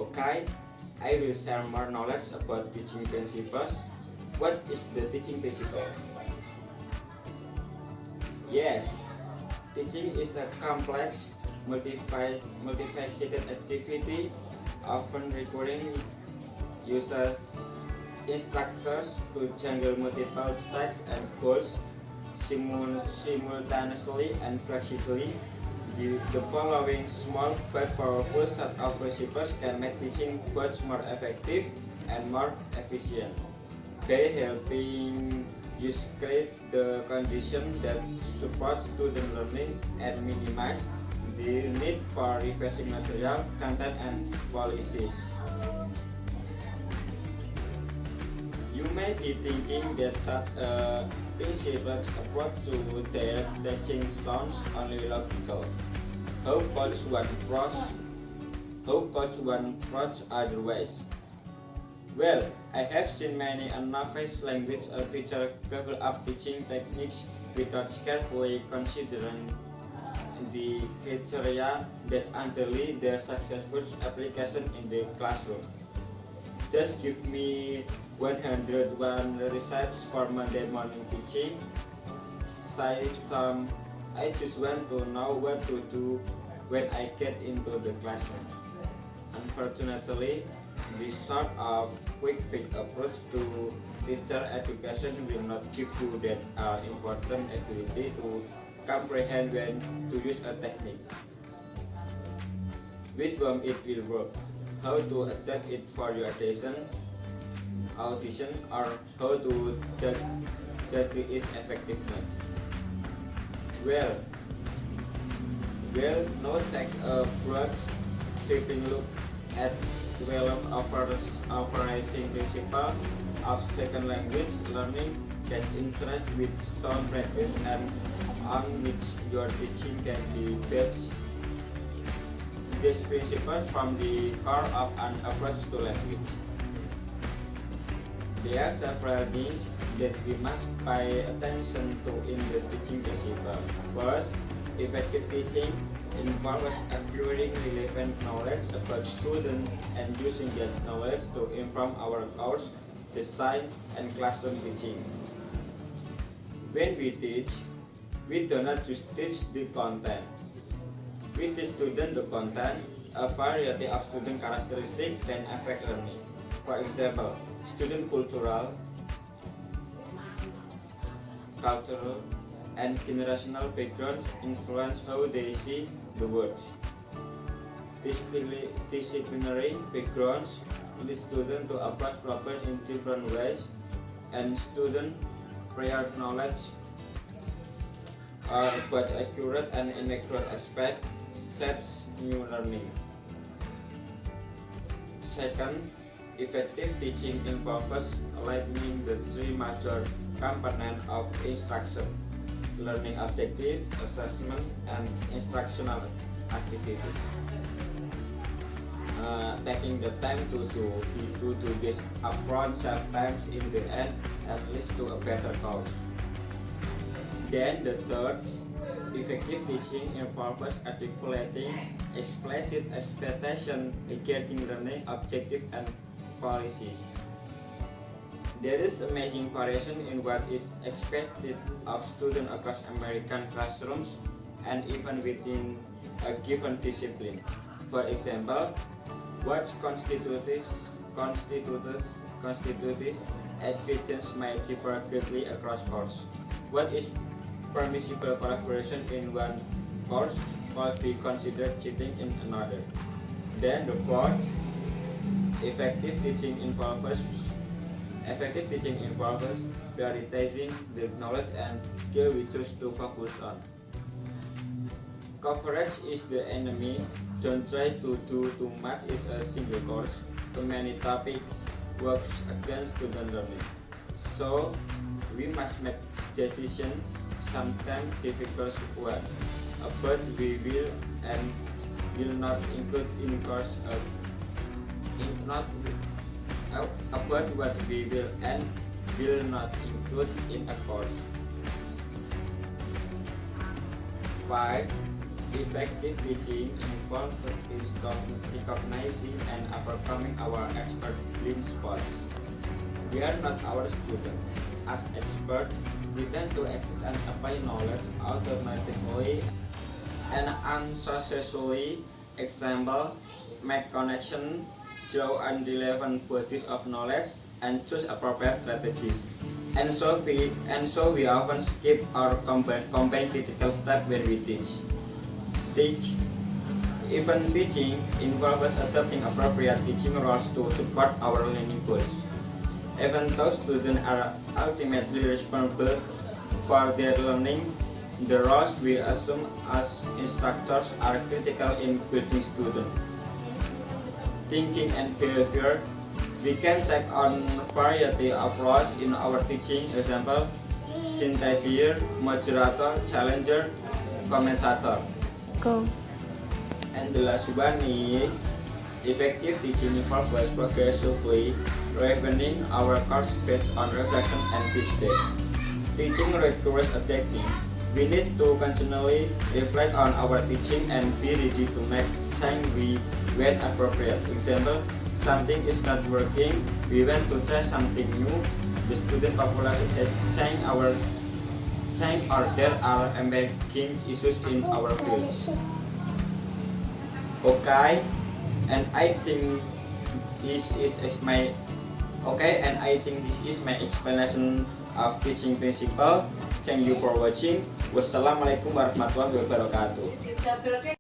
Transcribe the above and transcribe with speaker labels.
Speaker 1: Okay, I will share more knowledge about teaching principles. What is the teaching principle? Yes, teaching is a complex, multifaceted activity, often requiring users, instructors to juggle multiple tasks and goals simultaneously and flexibly. The following small but powerful set of principles can make teaching both more effective and more efficient by helping you create the condition that support student learning and minimize the need for revising material, content, and policies. You may be thinking that such a principled approach to direct teaching sounds only logical. How could one approach otherwise? Well, I have seen many novice language teachers develop teaching techniques without carefully considering the criteria that underlie their successful application in the classroom. Just give me 101 recipes for Monday morning teaching. I just want to know what to do when I get into the classroom. Unfortunately, this sort of quick fix approach to teacher education will not give you that important ability to comprehend when to use a technique, with whom it will work, how to adapt it for your audition, or how to judge its effectiveness. Well, now take a broad sweeping look at 12 overarching principles of second language learning that interact with sound practice and on which your teaching can be based. These principles form the core of an approach to language. There are several things that we must pay attention to in the teaching principle. First, effective teaching involves acquiring relevant knowledge about students and using that knowledge to inform our course design and classroom teaching. When we teach, we do not just teach the content. We teach students the content, a variety of student characteristics that affect learning. For example, student cultural, and generational backgrounds influence how they see the world. Disciplinary backgrounds lead students to approach problems in different ways, and student prior knowledge about accurate and inaccurate aspects shapes new learning. Second, effective teaching involves aligning the three major components of instruction: learning objective, assessment, and instructional activities. Taking the time to do this upfront sometimes in the end leads to a better course. Then the third, effective teaching involves articulating explicit expectations regarding learning objective and policies. There is amazing variation in what is expected of students across American classrooms and even within a given discipline. For example, what constitutes evidence might differ greatly across courses. What is permissible collaboration in one course must be considered cheating in another. Then the fourth, effective teaching involves prioritizing the knowledge and skill we choose to focus on. Coverage is the enemy. Don't try to do too much in a single course. Too many topics works against student learning. So we must make decisions, sometimes difficult ones, about we will and will not include in course about what we will and will not include in a course. 5. Effective teaching involves recognizing and overcoming our expert blind spots. We are not our students. As experts, we tend to access and apply knowledge automatically and unsuccessfully. Example, make connection, draw and relevant bodies of knowledge, and choose appropriate strategies. And so we often skip or combine critical steps when we teach. 6. Even teaching involves adopting appropriate teaching roles to support our learning goals. Even though students are ultimately responsible for their learning, the roles we assume as instructors are critical in building student thinking and behavior. We can take on variety of roles in our teaching, example, synthesizer, moderator, challenger, commentator.
Speaker 2: Go.
Speaker 1: And the last one is effective teaching involves progressively refining our course based on reflection and feedback. Teaching requires adapting. We need to continually reflect on our teaching and be ready to make change when appropriate. Example, something is not working, we want to try something new. The student population has changed or there are emerging issues in our fields. Okay, and I think this is my explanation of teaching principle. Thank you for watching. Wassalamualaikum warahmatullahi wabarakatuh.